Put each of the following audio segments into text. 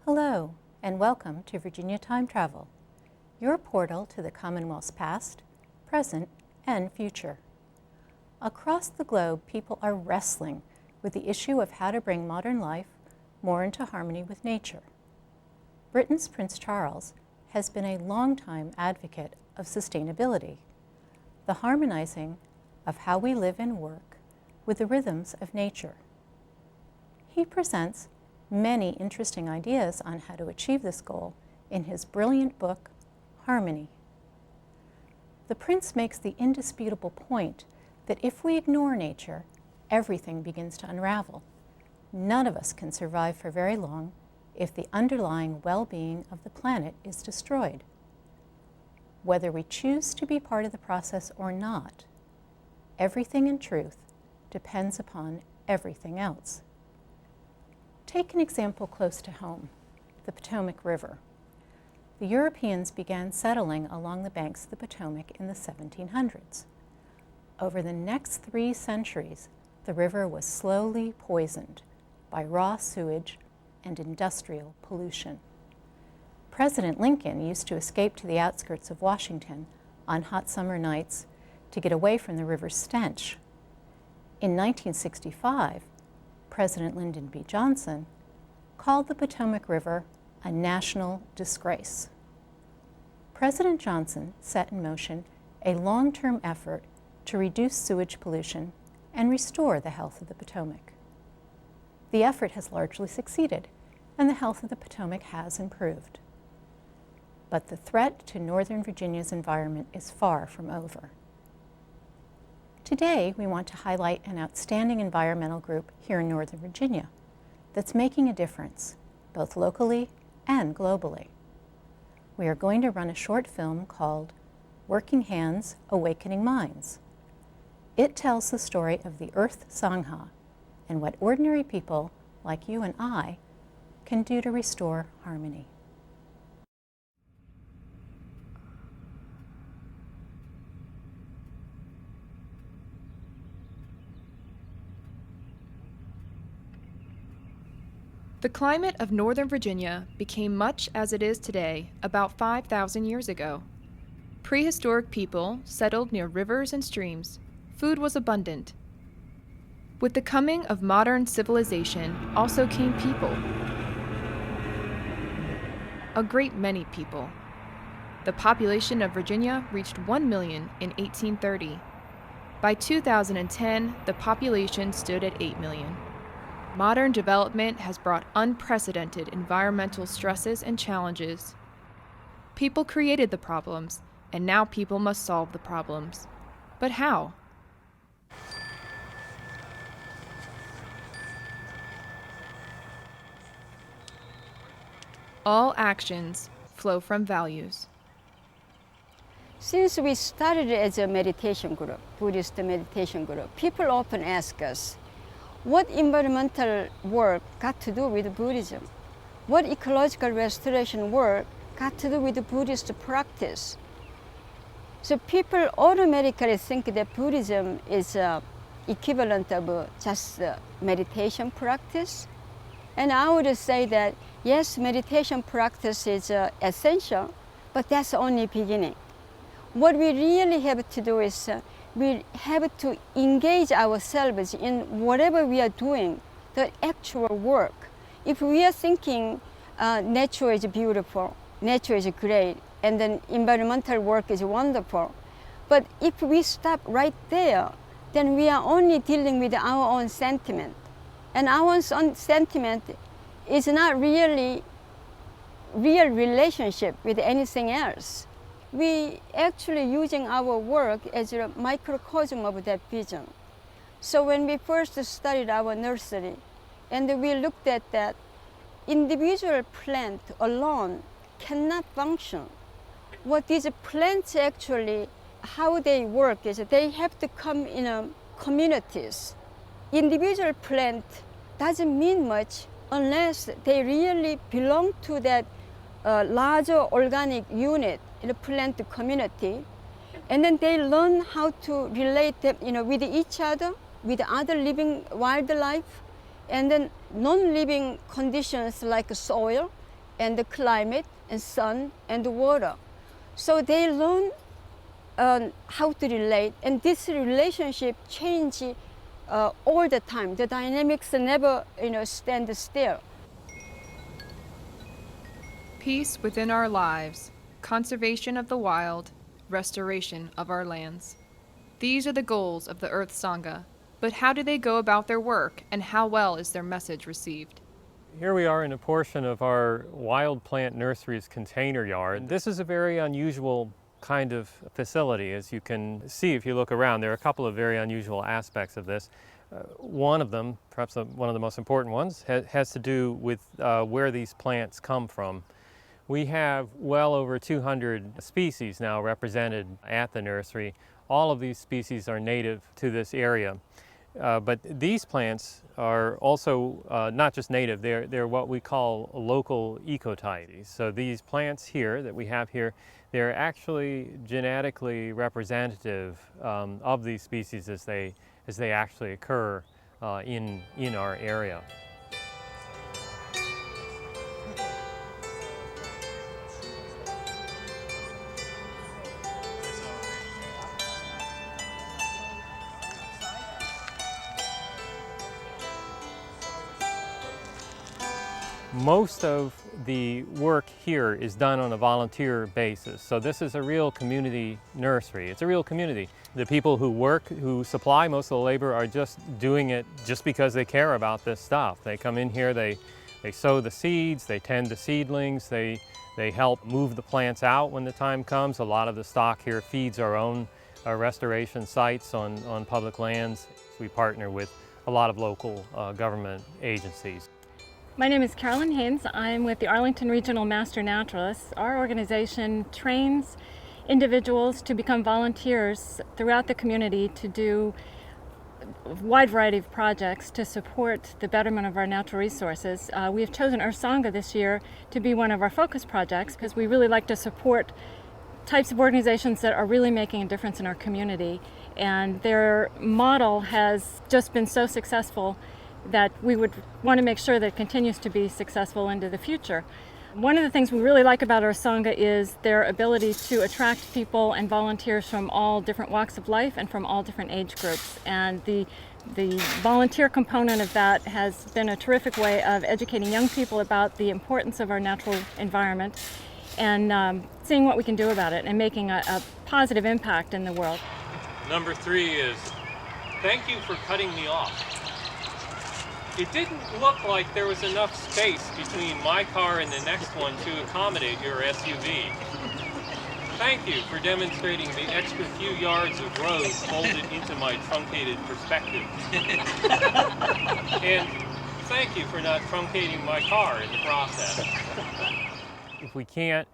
Hello, and welcome to Virginia Time Travel, your portal to the Commonwealth's past, present, and future. Across the globe, people are wrestling with the issue of how to bring modern life more into harmony with nature. Britain's Prince Charles has been a longtime advocate of sustainability, the harmonizing of how we live and work with the rhythms of nature. He presents many interesting ideas on how to achieve this goal in his brilliant book, Harmony. The Prince makes the indisputable point that if we ignore nature, everything begins to unravel. None of us can survive for very long if the underlying well-being of the planet is destroyed. Whether we choose to be part of the process or not, everything in truth depends upon everything else. Take an example close to home, the Potomac River. The Europeans began settling along the banks of the Potomac in the 1700s. Over the next 3 centuries, the river was slowly poisoned by raw sewage and industrial pollution. President Lincoln used to escape to the outskirts of Washington on hot summer nights to get away from the river's stench. In 1965, President Lyndon B. Johnson called the Potomac River a national disgrace. President Johnson set in motion a long-term effort to reduce sewage pollution and restore the health of the Potomac. The effort has largely succeeded, and the health of the Potomac has improved. But the threat to Northern Virginia's environment is far from over. Today, we want to highlight an outstanding environmental group here in Northern Virginia that's making a difference, both locally and globally. We are going to run a short film called Working Hands, Awakening Minds. It tells the story of the Earth Sangha and what ordinary people like you and I can do to restore harmony. The climate of Northern Virginia became much as it is today about 5,000 years ago. Prehistoric people settled near rivers and streams. Food was abundant. With the coming of modern civilization also came people. A great many people. The population of Virginia reached 1 million in 1830. By 2010, the population stood at 8 million. Modern development has brought unprecedented environmental stresses and challenges. People created the problems, and now people must solve the problems. But how? All actions flow from values. Since we started as a meditation group, Buddhist meditation group, people often ask us, what environmental work got to do with Buddhism? What ecological restoration work got to do with the Buddhist practice? So people automatically think that Buddhism is equivalent of just meditation practice. And I would say that yes, meditation practice is essential, but that's only beginning. What we really have to do is we have to engage ourselves in whatever we are doing, the actual work. If we are thinking nature is beautiful, nature is great, and then environmental work is wonderful, but if we stop right there, then we are only dealing with our own sentiment. And our own sentiment is not really real relationship with anything else. We actually using our work as a microcosm of that vision. So when we first started our nursery, and we looked at that, individual plant alone cannot function. What these plants actually, how they work is they have to come in communities. Individual plant doesn't mean much unless they really belong to that larger organic unit in the plant community, and then they learn how to relate them, with each other, with other living wildlife, and then non-living conditions like soil, and the climate and sun and the water. So they learn how to relate, and this relationship change all the time. The dynamics never, stand still. Peace within our lives, conservation of the wild, restoration of our lands. These are the goals of the Earth Sangha, but how do they go about their work, and how well is their message received? Here we are in a portion of our wild plant nursery's container yard. This is a very unusual kind of facility. As you can see if you look around, there are a couple of very unusual aspects of this. One of them, perhaps one of the most important ones, has to do with where these plants come from. We have well over 200 species now represented at the nursery. All of these species are native to this area. But these plants are also not just native, they're what we call local ecotypes. So these plants here that we have here, they're actually genetically representative of these species as they actually occur in our area. Most of the work here is done on a volunteer basis. So this is a real community nursery. It's a real community. The people who work, who supply most of the labor, are just doing it just because they care about this stuff. They come in here, they sow the seeds, they tend the seedlings, they help move the plants out when the time comes. A lot of the stock here feeds our own restoration sites on public lands. We partner with a lot of local government agencies. My name is Carolyn Haynes. I'm with the Arlington Regional Master Naturalists. Our organization trains individuals to become volunteers throughout the community to do a wide variety of projects to support the betterment of our natural resources. We have chosen Earth Sangha this year to be one of our focus projects because we really like to support types of organizations that are really making a difference in our community. And their model has just been so successful that we would want to make sure that it continues to be successful into the future. One of the things we really like about our Sangha is their ability to attract people and volunteers from all different walks of life and from all different age groups. And the volunteer component of that has been a terrific way of educating young people about the importance of our natural environment and seeing what we can do about it and making a positive impact in the world. Number 3 is, thank you for cutting me off. It didn't look like there was enough space between my car and the next one to accommodate your SUV. Thank you for demonstrating the extra few yards of road folded into my truncated perspective. And thank you for not truncating my car in the process. If we can't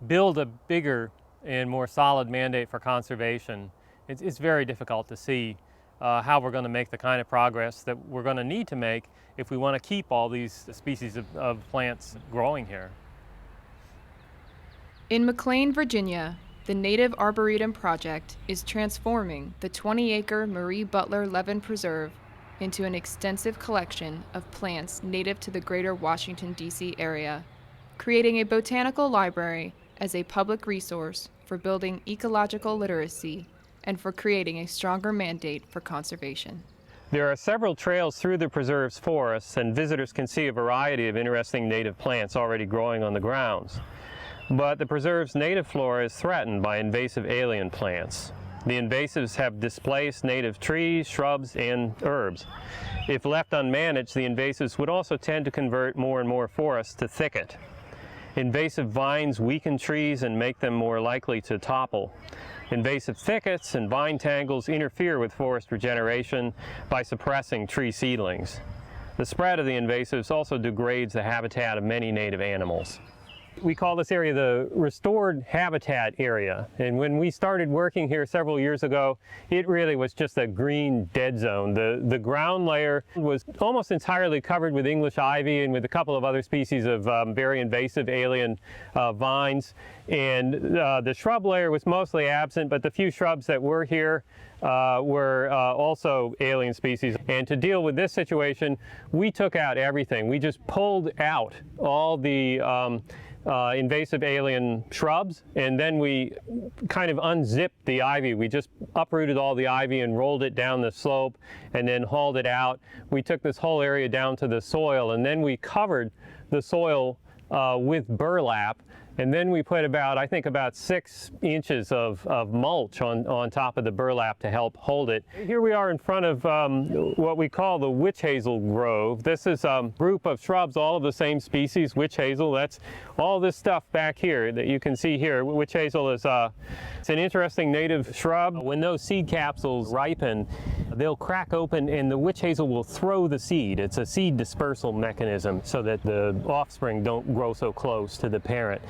build a bigger and more solid mandate for conservation, it's very difficult to see how we're going to make the kind of progress that we're going to need to make if we want to keep all these species of plants growing here. In McLean, Virginia, the Native Arboretum project is transforming the 20-acre Marie Butler Levin Preserve into an extensive collection of plants native to the greater Washington, D.C. area, creating a botanical library as a public resource for building ecological literacy and for creating a stronger mandate for conservation. There are several trails through the preserve's forests, and visitors can see a variety of interesting native plants already growing on the grounds. But the preserve's native flora is threatened by invasive alien plants. The invasives have displaced native trees, shrubs, and herbs. If left unmanaged, the invasives would also tend to convert more and more forests to thicket. Invasive vines weaken trees and make them more likely to topple. Invasive thickets and vine tangles interfere with forest regeneration by suppressing tree seedlings. The spread of the invasives also degrades the habitat of many native animals. We call this area the restored habitat area, and when we started working here several years ago, it really was just a green dead zone. The ground layer was almost entirely covered with English ivy and with a couple of other species of very invasive alien vines, and the shrub layer was mostly absent, but the few shrubs that were here were also alien species. And to deal with this situation, we took out everything. We just pulled out all the invasive alien shrubs, and then we kind of unzipped the ivy. We just uprooted all the ivy and rolled it down the slope and then hauled it out. We took this whole area down to the soil, and then we covered the soil with burlap. And then we put I think about 6 inches of mulch on top of the burlap to help hold it. Here we are in front of what we call the witch hazel grove. This is a group of shrubs, all of the same species, witch hazel. That's all this stuff back here that you can see here. Witch hazel is it's an interesting native shrub. When those seed capsules ripen, they'll crack open and the witch hazel will throw the seed. It's a seed dispersal mechanism so that the offspring don't grow so close to the parent.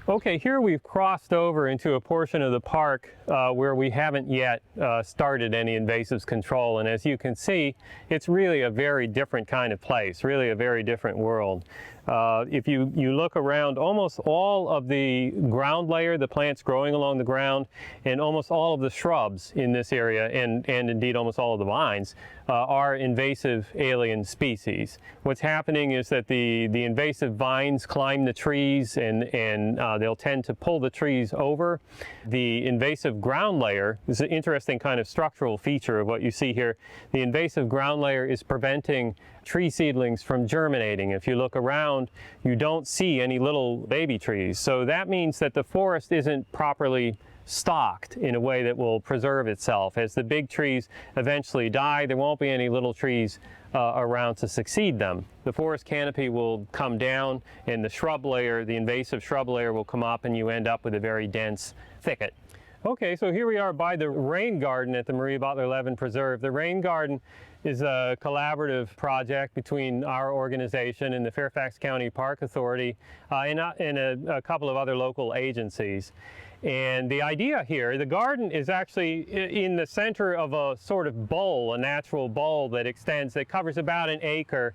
Okay, here we've crossed over into a portion of the park where we haven't yet started any invasives control, and as you can see, it's really a very different kind of place, really a very different world. If you look around, almost all of the ground layer, the plants growing along the ground, and almost all of the shrubs in this area, and indeed almost all of the vines, are invasive alien species. What's happening is that the invasive vines climb the trees and they'll tend to pull the trees over. The invasive ground layer is an interesting kind of structural feature of what you see here. The invasive ground layer is preventing tree seedlings from germinating. If you look around, you don't see any little baby trees. So that means that the forest isn't properly stocked in a way that will preserve itself. As the big trees eventually die, there won't be any little trees around to succeed them. The forest canopy will come down and the shrub layer, the invasive shrub layer, will come up and you end up with a very dense thicket. Okay, so here we are by the rain garden at the Maria Butler Levin Preserve. The rain garden is a collaborative project between our organization and the Fairfax County Park Authority and a couple of other local agencies. And the idea here, the garden is actually in the center of a sort of bowl, a natural bowl that extends, that covers about an acre,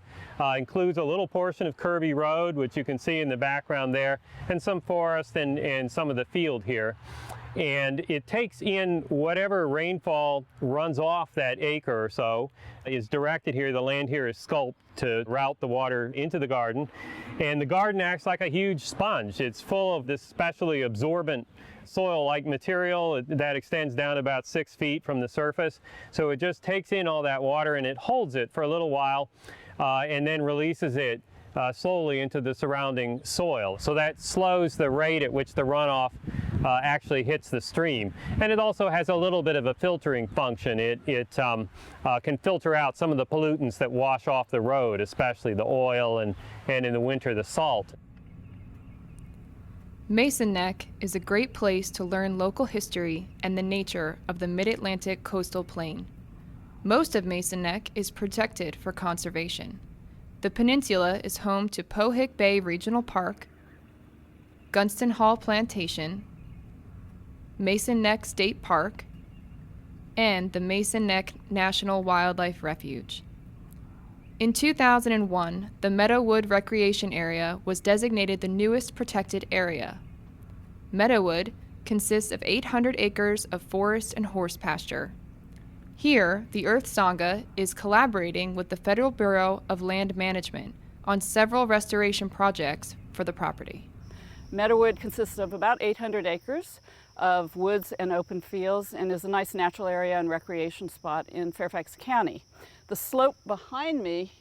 includes a little portion of Kirby Road, which you can see in the background there, and some forest and some of the field here. And it takes in whatever rainfall runs off that acre or so is directed here. The land here is sculpted to route the water into the garden. And the garden acts like a huge sponge. It's full of this specially absorbent soil-like material that extends down about 6 feet from the surface. So it just takes in all that water and it holds it for a little while and then releases it slowly into the surrounding soil. So that slows the rate at which the runoff actually hits the stream. And it also has a little bit of a filtering function. It can filter out some of the pollutants that wash off the road, especially the oil and in the winter the salt. Mason Neck is a great place to learn local history and the nature of the Mid-Atlantic coastal plain. Most of Mason Neck is protected for conservation. The peninsula is home to Pohick Bay Regional Park, Gunston Hall Plantation, Mason Neck State Park, and the Mason Neck National Wildlife Refuge. In 2001, the Meadowood Recreation Area was designated the newest protected area. Meadowood consists of 800 acres of forest and horse pasture. Here, the Earth Sangha is collaborating with the Federal Bureau of Land Management on several restoration projects for the property. Meadowood consists of about 800 acres of woods and open fields and is a nice natural area and recreation spot in Fairfax County. The slope behind me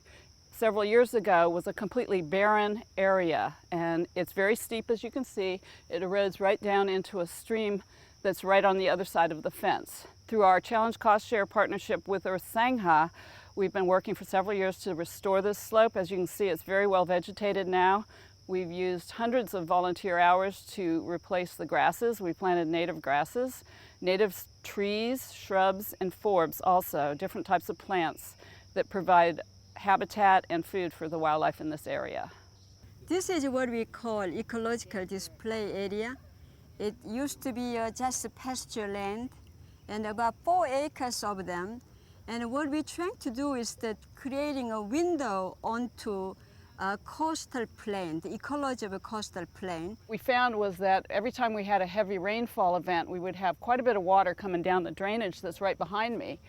several years ago was a completely barren area, and it's very steep, as you can see. It erodes right down into a stream that's right on the other side of the fence. Through our Challenge Cost Share partnership with Earth Sangha, we've been working for several years to restore this slope. As you can see, it's very well vegetated now. We've used hundreds of volunteer hours to replace the grasses. We planted native grasses, native trees, shrubs, and forbs also, different types of plants that provide habitat and food for the wildlife in this area. This is what we call ecological display area. It used to be just pasture land and about 4 acres of them. And what we're trying to do is that creating a window onto coastal plain, the ecology of a coastal plain. We found was that every time we had a heavy rainfall event, we would have quite a bit of water coming down the drainage that's right behind me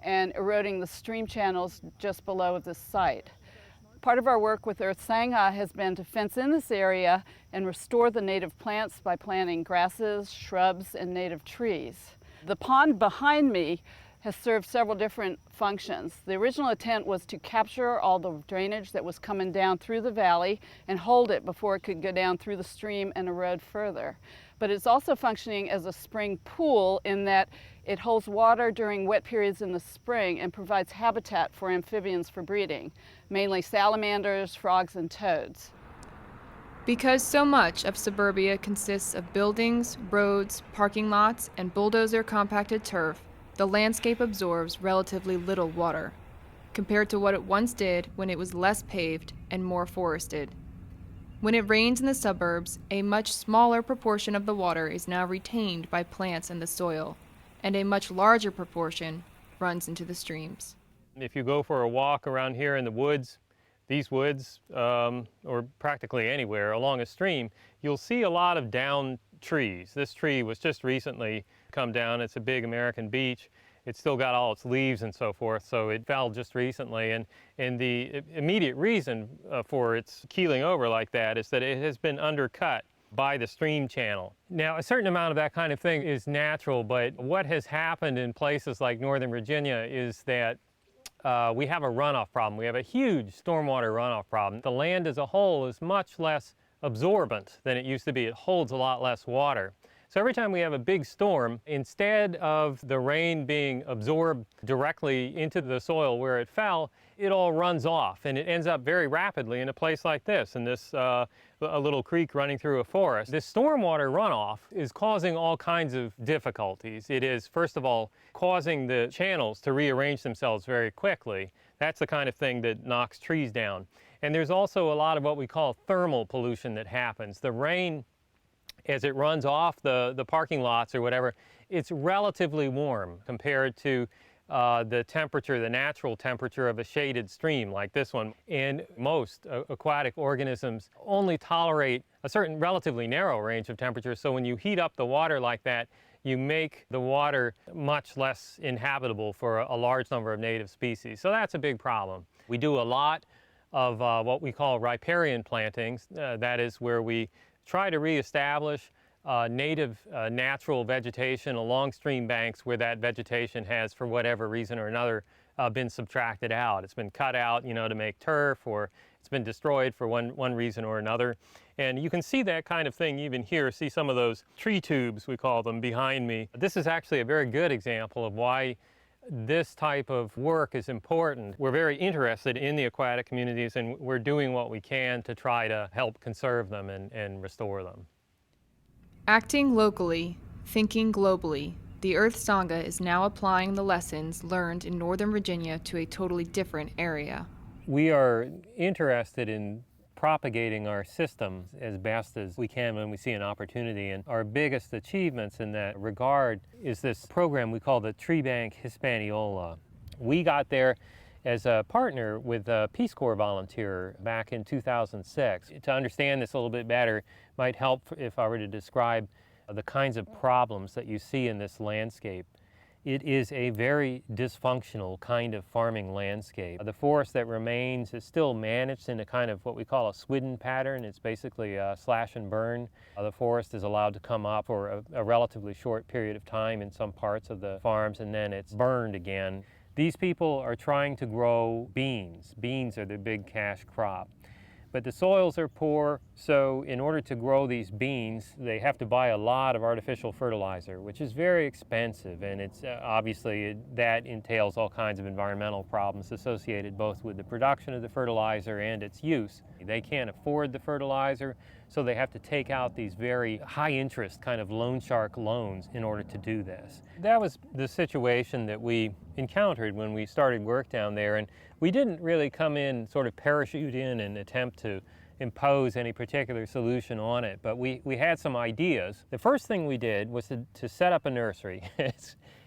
and eroding the stream channels just below this site. Part of our work with Earth Sangha has been to fence in this area and restore the native plants by planting grasses, shrubs, and native trees. The pond behind me has served several different functions. The original intent was to capture all the drainage that was coming down through the valley and hold it before it could go down through the stream and erode further. But it's also functioning as a spring pool in that it holds water during wet periods in the spring and provides habitat for amphibians for breeding, mainly salamanders, frogs, and toads. Because so much of suburbia consists of buildings, roads, parking lots, and bulldozer compacted turf, the landscape absorbs relatively little water, compared to what it once did when it was less paved and more forested. When it rains in the suburbs, a much smaller proportion of the water is now retained by plants in the soil, and a much larger proportion runs into the streams. If you go for a walk around here in the woods, these woods, or practically anywhere along a stream, you'll see a lot of downed trees. This tree was just recently come down. It's a big American beech. It's still got all its leaves and so forth, so it fell just recently. And the immediate reason for its keeling over like that is that it has been undercut by the stream channel. Now, a certain amount of that kind of thing is natural, but what has happened in places like Northern Virginia is that we have a runoff problem. We have a huge stormwater runoff problem. The land as a whole is much less absorbent than it used to be. It holds a lot less water. So every time we have a big storm, instead of the rain being absorbed directly into the soil where it fell, it all runs off and it ends up very rapidly in a place like this, in this a little creek running through a forest. This stormwater runoff is causing all kinds of difficulties. It is, first of all, causing the channels to rearrange themselves very quickly. That's the kind of thing that knocks trees down. And there's also a lot of what we call thermal pollution that happens. The rain, as it runs off the parking lots or whatever, it's relatively warm compared to the temperature, the natural temperature of a shaded stream like this one. And most aquatic organisms only tolerate a certain relatively narrow range of temperatures. So when you heat up the water like that, you make the water much less inhabitable for a large number of native species. So that's a big problem. We do a lot of what we call riparian plantings. That is where we try to reestablish native natural vegetation along stream banks where that vegetation has, for whatever reason or another, been subtracted out. It's been cut out, to make turf, or it's been destroyed for one reason or another. And you can see that kind of thing even here. See some of those tree tubes, we call them, behind me. This is actually a very good example of why this type of work is important. We're very interested in the aquatic communities, and we're doing what we can to try to help conserve them and restore them. Acting locally, thinking globally, the Earth Sangha is now applying the lessons learned in Northern Virginia to a totally different area. We are interested in propagating our system as best as we can when we see an opportunity. And our biggest achievements in that regard is this program we call the Tree Bank Hispaniola. We got there as a partner with a Peace Corps volunteer back in 2006. To understand this a little bit better might help if I were to describe the kinds of problems that you see in this landscape. It is a very dysfunctional kind of farming landscape. The forest that remains is still managed in a kind of what we call a Swidden pattern. It's basically a slash and burn. The forest is allowed to come up for a relatively short period of time in some parts of the farms, and then it's burned again. These people are trying to grow beans. Beans are their big cash crop. But the soils are poor, so in order to grow these beans, they have to buy a lot of artificial fertilizer, which is very expensive, and it's obviously that entails all kinds of environmental problems associated both with the production of the fertilizer and its use. They can't afford the fertilizer, so they have to take out these very high interest kind of loan shark loans in order to do this. That was the situation that we encountered when we started work down there, and we didn't really come in, sort of parachute in and attempt to impose any particular solution on it, but we had some ideas. The first thing we did was to set up a nursery.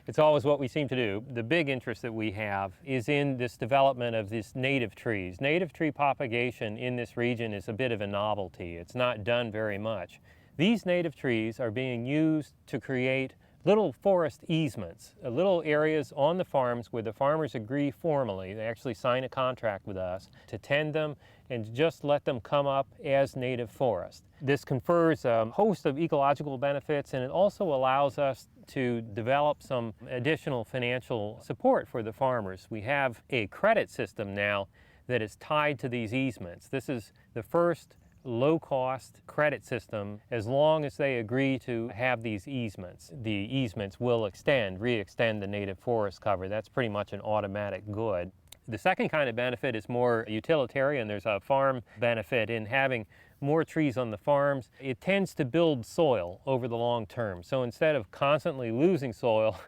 It's always what we seem to do. The big interest that we have is in this development of these native trees. Native tree propagation in this region is a bit of a novelty. It's not done very much. These native trees are being used to create little forest easements, little areas on the farms where the farmers agree formally, they actually sign a contract with us to tend them and just let them come up as native forest. This confers a host of ecological benefits, and it also allows us to develop some additional financial support for the farmers. We have a credit system now that is tied to these easements. This is the first low-cost credit system as long as they agree to have these easements. The easements will re-extend the native forest cover. That's pretty much an automatic good. The second kind of benefit is more utilitarian. There's a farm benefit in having more trees on the farms. It tends to build soil over the long term. So instead of constantly losing soil,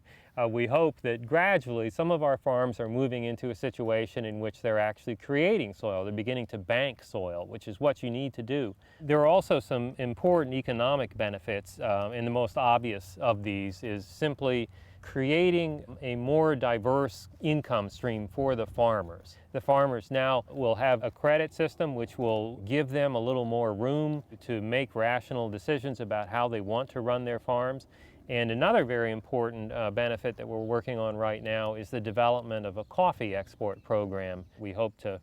we hope that gradually some of our farms are moving into a situation in which they're actually creating soil. They're beginning to bank soil, which is what you need to do. There are also some important economic benefits, and the most obvious of these is simply creating a more diverse income stream for the farmers. The farmers now will have a credit system which will give them a little more room to make rational decisions about how they want to run their farms. And another very important benefit that we're working on right now is the development of a coffee export program. We hope to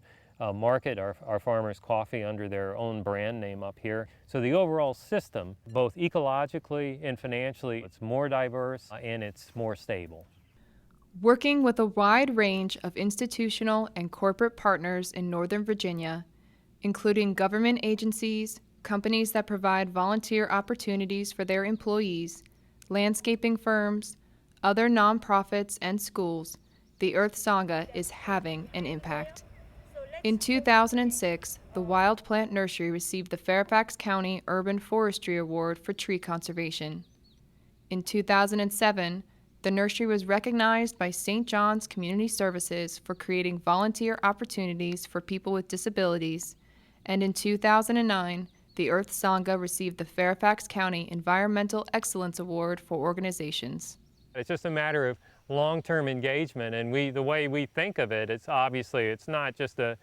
market our farmers' coffee under their own brand name up here. So the overall system, both ecologically and financially, it's more diverse and it's more stable. Working with a wide range of institutional and corporate partners in Northern Virginia, including government agencies, companies that provide volunteer opportunities for their employees, landscaping firms, other nonprofits, and schools, the Earth Sangha is having an impact. In 2006, the Wild Plant Nursery received the Fairfax County Urban Forestry Award for tree conservation. In 2007, the nursery was recognized by St. John's Community Services for creating volunteer opportunities for people with disabilities, and in 2009, the Earth Sangha received the Fairfax County Environmental Excellence Award for organizations. It's just a matter of long-term engagement, and the way we think of it, it's not just a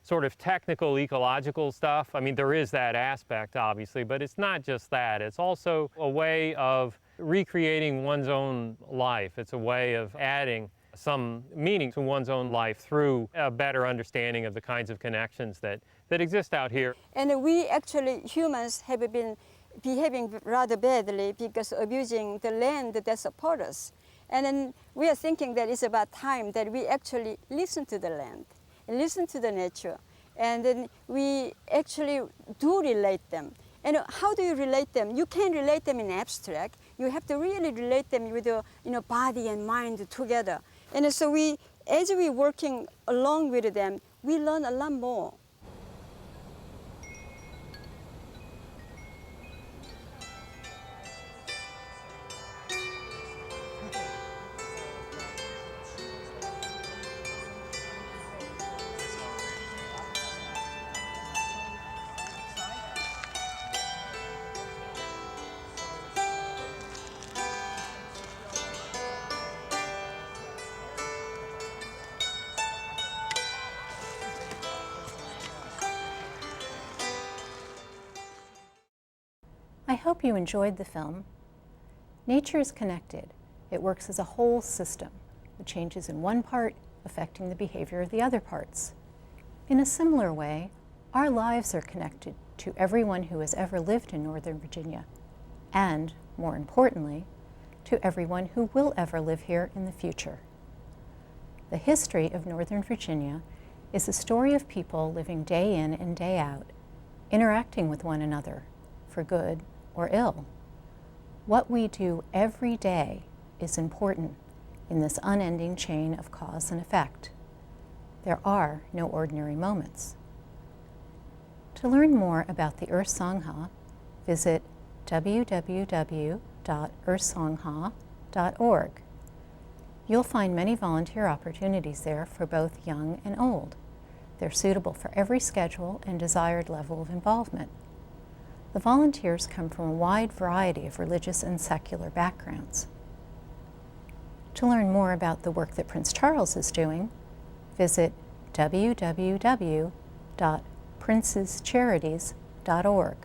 sort of technical ecological stuff. I mean, there is that aspect, obviously, but it's not just that. It's also a way of recreating one's own life. It's a way of adding some meaning to one's own life through a better understanding of the kinds of connections that exist out here. And we actually, humans, have been behaving rather badly because abusing the land that supports us. And then we are thinking that it's about time that we actually listen to the land, and listen to the nature, and then we actually do relate them. And how do you relate them? You can't relate them in abstract. You have to really relate them with your body and mind together. And so as we're working along with them, we learn a lot more. I hope you enjoyed the film. Nature is connected. It works as a whole system, with changes in one part affecting the behavior of the other parts. In a similar way, our lives are connected to everyone who has ever lived in Northern Virginia, and, more importantly, to everyone who will ever live here in the future. The history of Northern Virginia is a story of people living day in and day out, interacting with one another, for good or ill. What we do every day is important in this unending chain of cause and effect. There are no ordinary moments. To learn more about the Earth Sangha, visit www.earthsangha.org. You'll find many volunteer opportunities there for both young and old. They're suitable for every schedule and desired level of involvement. The volunteers come from a wide variety of religious and secular backgrounds. To learn more about the work that Prince Charles is doing, visit www.princescharities.org.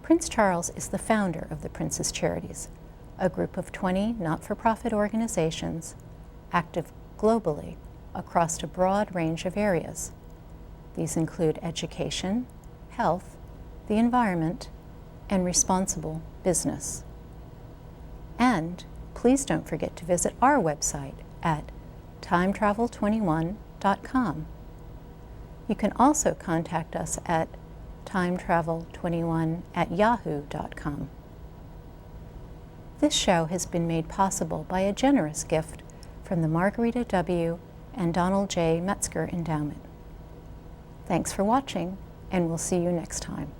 Prince Charles is the founder of the Prince's Charities, a group of 20 not-for-profit organizations active globally across a broad range of areas. These include education, health, the environment, and responsible business. And please don't forget to visit our website at timetravel21.com. You can also contact us at timetravel21@yahoo.com. This show has been made possible by a generous gift from the Margarita W. and Donald J. Metzger Endowment. Thanks for watching, and we'll see you next time.